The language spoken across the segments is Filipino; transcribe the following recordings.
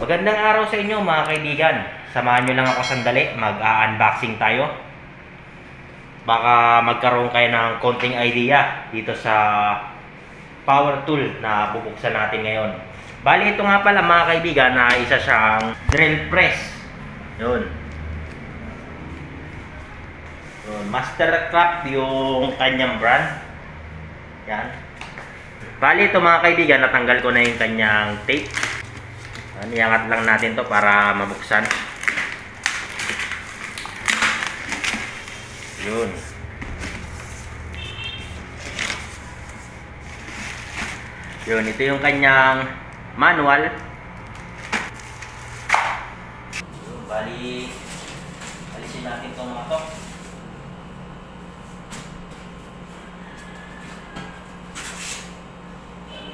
Magandang araw sa inyo mga kaibigan. Samahan nyo lang ako sandali, mag-unboxing tayo. Baka magkaroon kayo ng konting idea dito sa power tool na bubuksan natin ngayon. Bali ito nga pala mga kaibigan na isa siyang drill press. Yun. Mastercraft yung kanyang brand. Yan. Bali ito mga kaibigan, natanggal ko na yung kanyang tape. Iangat lang natin to para mabuksan. Yun. Yun, ito yung kanyang manual. Yun, bali alisin natin itong mga to.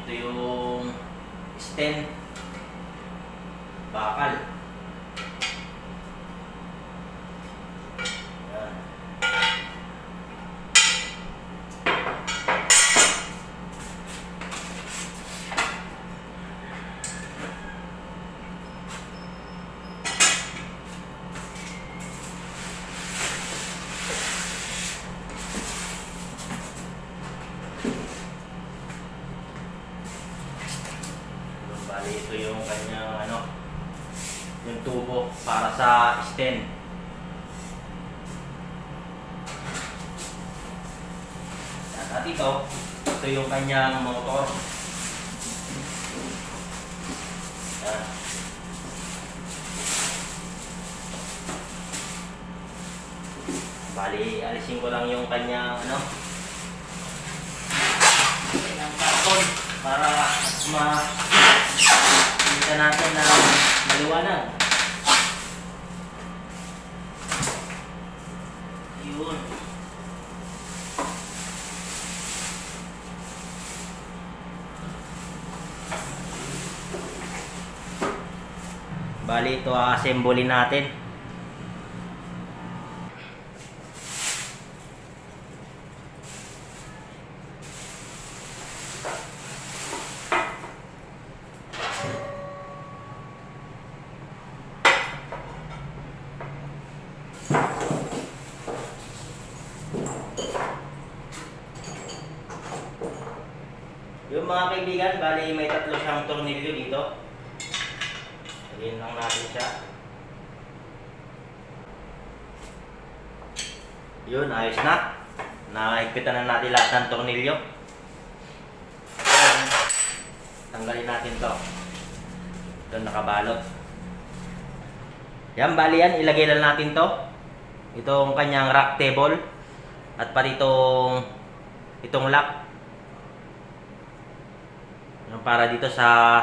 Ito yung stand bakal. Yan. Bali ito yung kanyang yung tubo para sa stand. At ito yung kanyang motor. Yan. Bali, alisin ko lang yung kanyang kanyang karton para makita natin na maliwanag. Yun. Bali ito assembly natin. Yung mga kaibigan, bali may tatlo siyang tornilyo dito. Lagyan lang natin siya. Yun, ayos na. Nakahigpitan na natin lahat ng tornilyo. Ayan. Tanggalin natin to. Ito nakabalot. Yan, bali yan. Ilagay lang natin to. Itong kanyang rack table. At pati itong lock. Para dito sa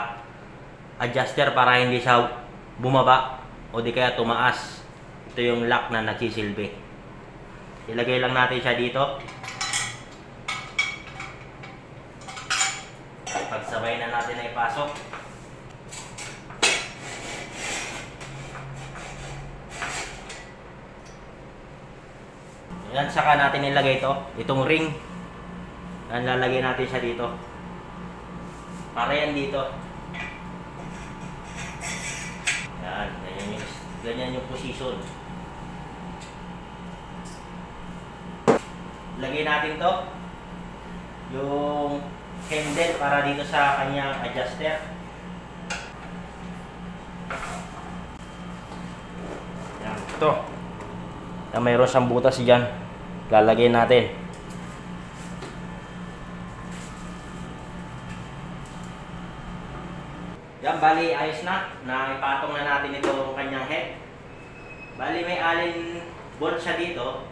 adjuster para hindi siya bumaba o di kaya tumaas. Ito yung lock na nagsisilbi. Ilagay lang natin siya dito. Pagsabay na natin na ipasok. Yan, saka natin ilagay ito. Itong ring. Yan, lalagay natin siya dito. Para yan dito. Yan, ganyan yung position. Lagay natin to yung handle para dito sa kanyang adjuster. Yan, ito. Yan, mayroon siyang butas dyan. Lalagay natin. Yan, bali ayos na. Naipatong na natin itong kanyang head. Bali may allen bolt siya dito.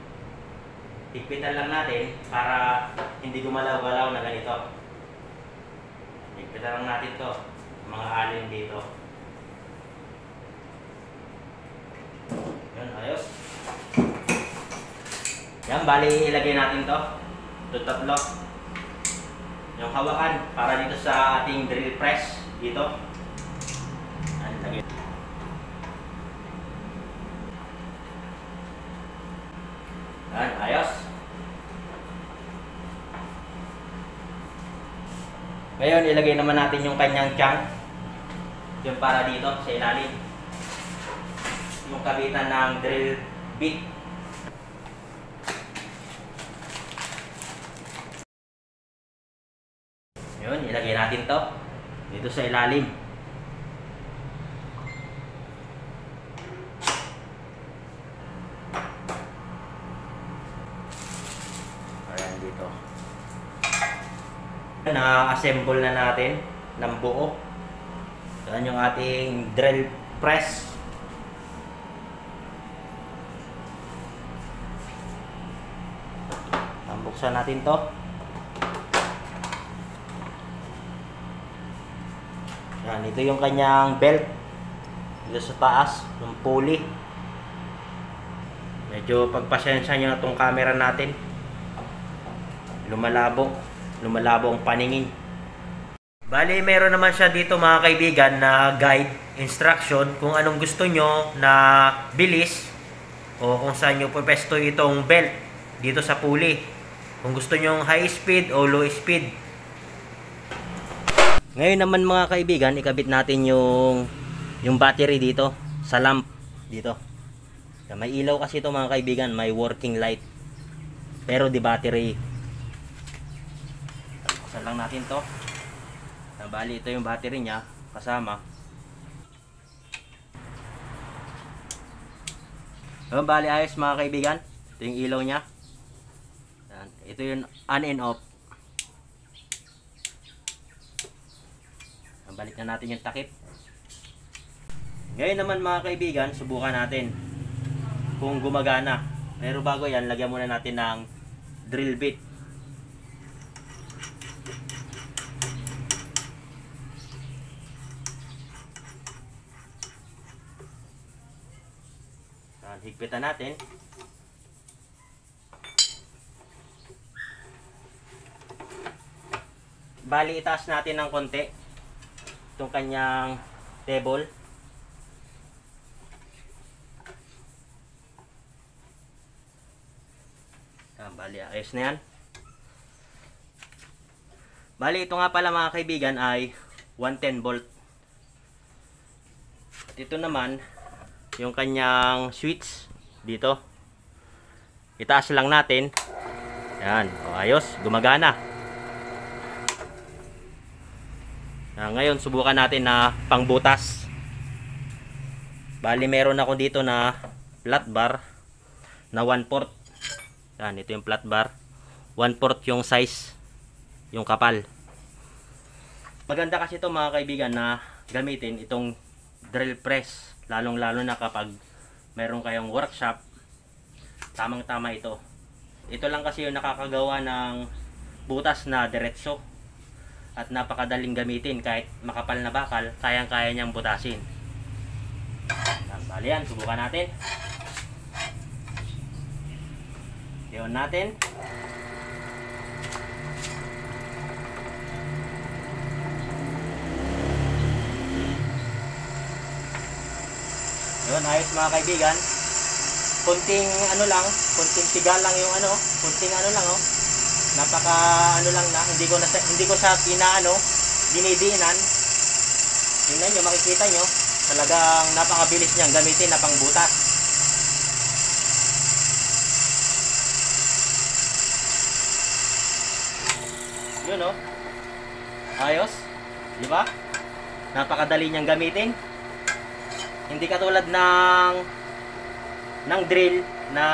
Higpitan lang natin para hindi gumalaw-galaw na ganito. Higpitan lang natin to. Mga allen dito. Yan, ayos. Yan, bali ilagay natin to. Ito tatlo. Yung hawakan para dito sa ating drill press dito. Lagay. Yan, ayos. Ngayon, ilagay naman natin yung kanyang chunk. Yung para dito sa ilalim. Yung kabitan ng drill bit. Yun, ilagay natin to dito sa ilalim. Ayan dito. Na-assemble na natin ng buo. Yan yung ating drill press. Buksan natin to. Yan, ito yung kanyang belt dito sa taas, yung pulley. Medyo pagpasensya nyo na itong camera natin. Lumalabo ang paningin. Bali, meron naman siya dito mga kaibigan na guide, instruction kung anong gusto nyo na bilis o kung saan nyo pwesto itong belt dito sa pulley. Kung gusto nyo high speed o low speed. Ngayon naman mga kaibigan, ikabit natin yung battery dito sa lamp dito. May ilaw kasi ito mga kaibigan, may working light. Pero di battery. Buksan lang natin to. Bali ito yung battery niya kasama. Bali ayos mga kaibigan. Ito yung ilaw niya. Yan. Ito yung on and off. Balik na natin yung takip. Ngayon naman mga kaibigan, subukan natin kung gumagana. Pero bago yan, lagyan muna natin ng drill bit. Higpitan natin. Bali, itaas natin ng konti itong kanyang table. Bali, ayos na yan. Bali, ito nga pala mga kaibigan ay 110 volt. At ito naman yung kanyang switch dito. Itaas lang natin. Yan, ayos, gumagana. Ngayon subukan natin na pangbutas. Bali meron ako dito na flat bar na 1/4. Yan, ito yung flat bar. 1/4 yung size, yung kapal. Maganda kasi ito mga kaibigan na gamitin itong drill press. Lalong-lalo na kapag meron kayong workshop, tamang-tama ito. Ito lang kasi yung nakakagawa ng butas na diretso at napakadaling gamitin. Kahit makapal na bakal, kayang-kaya niyang butasin. Bali yan, subukan natin. Iyon natin. Yun, ayos mga kaibigan. Kunting ano lang, kunting tiga lang yung ano, kunting ano lang oh. Napaka ano lang na, hindi ko sa inaano, dinidiinan. Tingnan niyo, makikita niyo, talagang napakabilis niyang gamitin na pangbutas. Yun oh. Ayos, di ba? Napakadali niyang gamitin. Hindi katulad ng drill na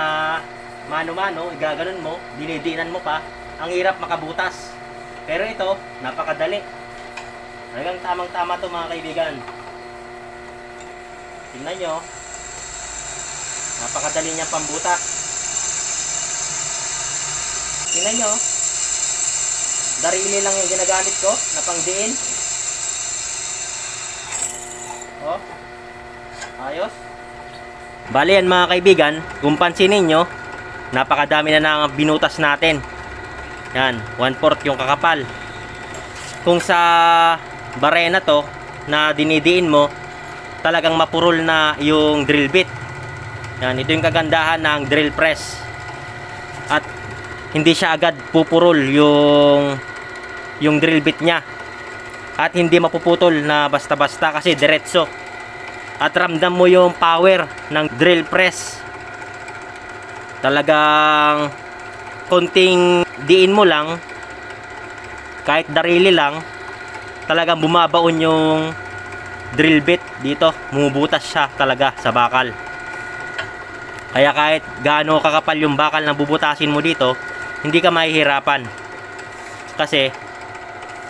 mano-mano, igaganon mo, dinidinan mo pa, ang hirap makabutas. Pero ito, napakadali. Talagang tamang-tama to mga kaibigan. Tingnan nyo, napakadali niya pambutas. Tingnan nyo, darili lang yung ginagamit ko na pangdiin. Oh, ayos. Bali yan mga kaibigan, kung pansinin nyo, napakadami na ng binutas natin. Yan, 1/4 yung kakapal. Kung sa barena to na dinidiin mo, talagang mapurol na yung drill bit. Yan, ito yung kagandahan ng drill press. At hindi siya agad pupurol yung drill bit niya. at hindi mapuputol na basta-basta kasi diretso. At ramdam mo yung power ng drill press. Talagang konting diin mo lang, kahit darili lang, talagang bumabaon yung drill bit dito. Bumubutas siya talaga sa bakal. Kaya kahit gaano kakapal yung bakal na bubutasin mo dito, hindi ka mahihirapan. Kasi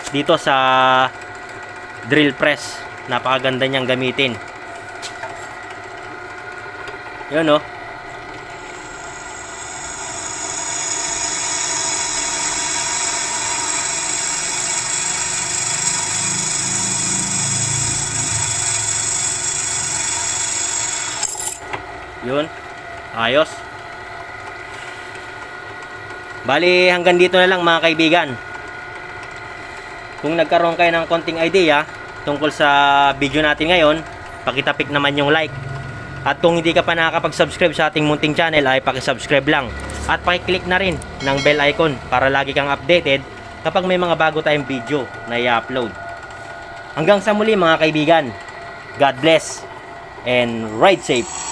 dito sa drill press, napakaganda niyang gamitin. Yun oh. Yun. Ayos. Bali, hanggang dito na lang mga kaibigan. Kung nagkaroon kayo ng konting idea tungkol sa video natin ngayon, pakitapik naman yung like. At kung hindi ka pa nakakapag-subscribe sa ating munting channel, ay pakisubscribe lang. At pakiclick na rin ng bell icon para lagi kang updated kapag may mga bago tayong video na i-upload. Hanggang sa muli mga kaibigan. God bless and ride safe.